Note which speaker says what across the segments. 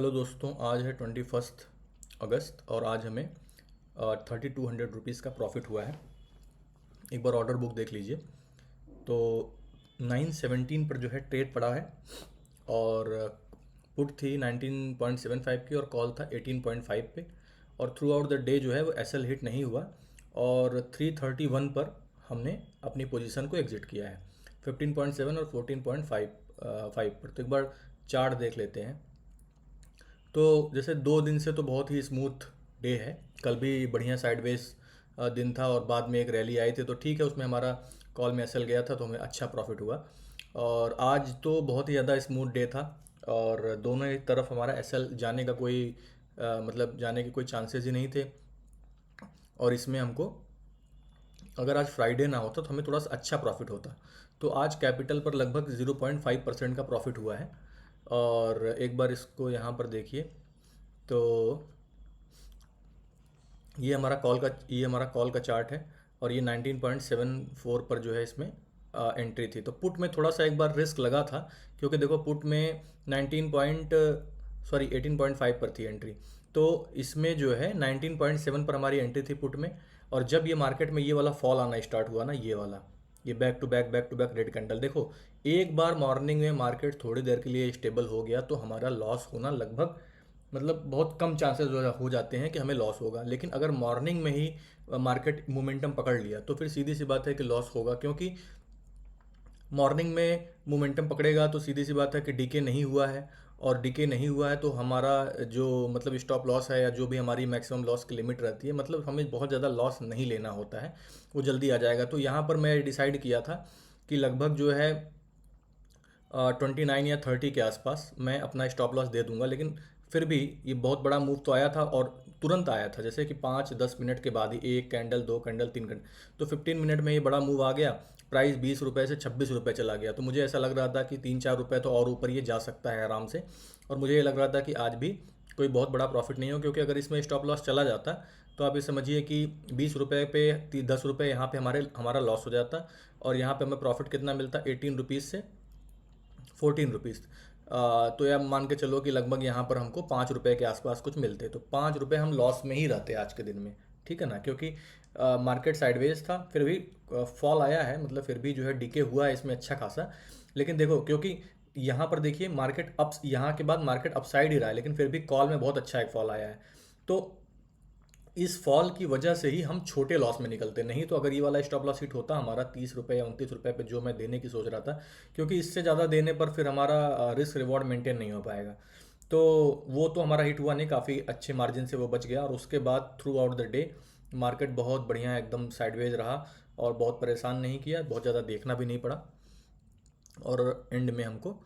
Speaker 1: Hello दोस्तों, आज है 21 अगस्त और आज हमें 3200 रुपीज़ का प्रॉफिट हुआ है। एक बार ऑर्डर बुक देख लीजिए। तो 917 पर जो है ट्रेड पड़ा है और पुट थी 19.75 की और कॉल था 18.5 पे। और थ्रू आउट द डे जो है वो एसएल हिट नहीं हुआ और 331 पर हमने अपनी पोजीशन को एग्जिट किया है 15.7 और 14.5 पर। तो एक बार चार्ट देख लेते हैं। तो जैसे 2 दिन से तो बहुत ही स्मूथ डे है। कल भी बढ़िया साइडवेज दिन था और बाद में एक रैली आई थी, तो ठीक है, उसमें हमारा कॉल में एसएल गया था तो हमें अच्छा प्रॉफिट हुआ। और आज तो बहुत ही ज़्यादा स्मूथ डे था और दोनों ही तरफ हमारा एसएल जाने का कोई मतलब जाने के कोई चांसेस ही नहीं थे। और इसमें हमको, अगर आज फ्राइडे ना होता तो हमें थोड़ा सा अच्छा प्रॉफिट होता। तो आज कैपिटल पर लगभग 0.5% का प्रॉफिट हुआ है। और एक बार इसको यहाँ पर देखिए। तो ये हमारा कॉल का चार्ट है और ये 19.74 पर जो है इसमें एंट्री थी। तो पुट में थोड़ा सा एक बार रिस्क लगा था, क्योंकि देखो पुट में 18.5 पर थी एंट्री। तो इसमें जो है 19.7 पर हमारी एंट्री थी पुट में। और जब ये मार्केट में ये वाला फॉल आना स्टार्ट हुआ ना, ये वाला, ये back to back red candle, देखो एक बार मॉर्निंग में मार्केट थोड़ी देर के लिए स्टेबल हो गया तो हमारा लॉस होना लगभग, मतलब बहुत कम चांसेस हो जाते हैं कि हमें लॉस होगा। लेकिन अगर मॉर्निंग में ही मार्केट मोमेंटम पकड़ लिया तो फिर सीधी सी बात है कि लॉस होगा, क्योंकि मॉर्निंग में मोमेंटम पकड़ेगा तो सीधी सी बात है कि डीके नहीं हुआ है। और डीके नहीं हुआ है तो हमारा जो मतलब स्टॉप लॉस है या जो भी हमारी मैक्सिमम लॉस की लिमिट रहती है, मतलब हमें बहुत ज़्यादा लॉस नहीं लेना होता है, वो जल्दी आ जाएगा। तो यहाँ पर मैं डिसाइड किया था कि लगभग जो है 29 या 30 के आसपास मैं अपना स्टॉप लॉस दे दूंगा। लेकिन फिर भी ये बहुत बड़ा मूव तो आया था और तुरंत आया था, जैसे कि 5-10 मिनट के बाद ही एक कैंडल, दो कैंडल, तीन कैंडल, तो 15 मिनट में ये बड़ा मूव आ गया। प्राइस 20 रुपये से 26 रुपये चला गया। तो मुझे ऐसा लग रहा था कि 3-4 रुपये तो और ऊपर ये जा सकता है आराम से। और मुझे ये लग रहा था कि आज भी कोई बहुत बड़ा प्रॉफिट नहीं हो, क्योंकि अगर इसमें स्टॉप लॉस चला जाता तो आप ये समझिए कि 20 रुपये पे 10 रुपये यहाँ पे हमारा लॉस हो जाता। और यहाँ पे हमें प्रॉफिट कितना मिलता, 18 रुपीज़ से 14 रुपीज़। तो यार मान के चलो कि लगभग यहाँ पर हमको 5 रुपये के आसपास कुछ मिलते, तो 5 रुपये हम लॉस में ही रहते आज के दिन में। ठीक है ना, क्योंकि मार्केट साइडवेज था, फिर भी फॉल आया है, मतलब फिर भी जो है डीके हुआ है इसमें अच्छा खासा। लेकिन देखो, क्योंकि यहाँ पर देखिए मार्केट अप, यहाँ के बाद मार्केट अपसाइड ही रहा है, लेकिन फिर भी कॉल में बहुत अच्छा एक फॉल आया है। तो इस फॉल की वजह से ही हम छोटे लॉस में निकलते, नहीं तो अगर ये वाला स्टॉप लॉस हिट होता हमारा 30 रुपये या 29 रुपये पे, जो मैं देने की सोच रहा था, क्योंकि इससे ज़्यादा देने पर फिर हमारा रिस्क रिवॉर्ड मेंटेन नहीं हो पाएगा। तो वो तो हमारा हिट हुआ नहीं, काफ़ी अच्छे मार्जिन से वो बच गया। और उसके बाद through out the day market बहुत बढ़िया एकदम साइडवेज रहा और बहुत परेशान नहीं किया, बहुत ज़्यादा देखना भी नहीं पड़ा। और एंड में हमको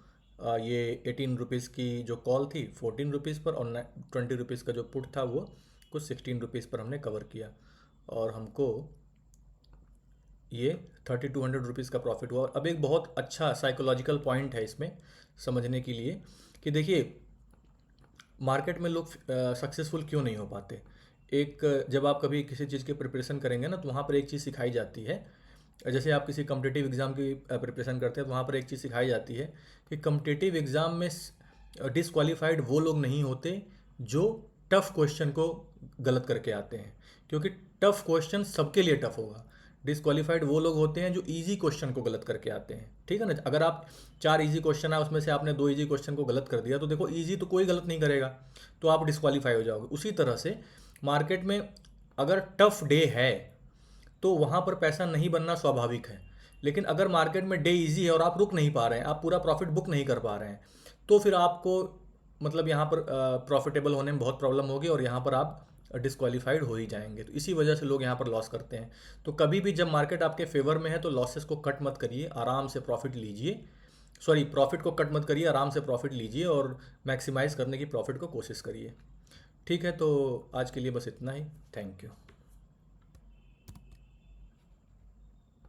Speaker 1: ये 18 रुपीज़ की जो कॉल थी 14 रुपीज़ पर, और 20 रुपीज़ का जो पुट था वो कुछ 16 रुपीज़ पर हमने कवर किया। और हमको ये 3200 रुपीज़ का प्रॉफिट हुआ। और अब एक बहुत अच्छा साइकोलॉजिकल पॉइंट है इसमें समझने के लिए, कि देखिए मार्केट में लोग सक्सेसफुल क्यों नहीं हो पाते। एक, जब आप कभी किसी चीज़ की प्रिपरेशन करेंगे ना, तो वहाँ पर एक चीज़ सिखाई जाती है। जैसे आप किसी कम्पिटिटिव एग्ज़ाम की प्रिपरेशन करते हैं तो वहाँ पर एक चीज़ सिखाई जाती है कि कम्पिटिटिव एग्ज़ाम में डिसक्वालीफाइड वो लोग नहीं होते जो टफ़ क्वेश्चन को गलत करके आते हैं, क्योंकि टफ़ क्वेश्चन सबके लिए टफ़ होगा। डिसक्वालीफाइड वो लोग होते हैं जो इजी क्वेश्चन को गलत करके आते हैं। ठीक है ना, अगर आप 4 इजी क्वेश्चन है उसमें से आपने 2 इजी क्वेश्चन को गलत कर दिया, तो देखो इजी तो कोई गलत नहीं करेगा, तो आप डिसक्वालीफाई हो जाओगे। उसी तरह से मार्केट में अगर टफ डे है तो वहाँ पर पैसा नहीं बनना स्वाभाविक है। लेकिन अगर मार्केट में डे इजी है और आप रुक नहीं पा रहे हैं, आप पूरा प्रॉफिट बुक नहीं कर पा रहे हैं, तो फिर आपको मतलब यहाँ पर प्रॉफिटेबल होने में बहुत प्रॉब्लम होगी और यहाँ पर आप डिसक्वालीफाइड हो ही जाएंगे। तो इसी वजह से लोग यहाँ पर लॉस करते हैं। तो कभी भी जब मार्केट आपके फेवर में है तो लॉसेस को कट मत करिए, आराम से प्रॉफिट लीजिए। सॉरी, प्रॉफिट को कट मत करिए, आराम से प्रॉफिट लीजिए और मैक्सिमाइज़ करने की प्रॉफिट को कोशिश करिए। ठीक है, तो आज के लिए बस इतना ही। Thank you.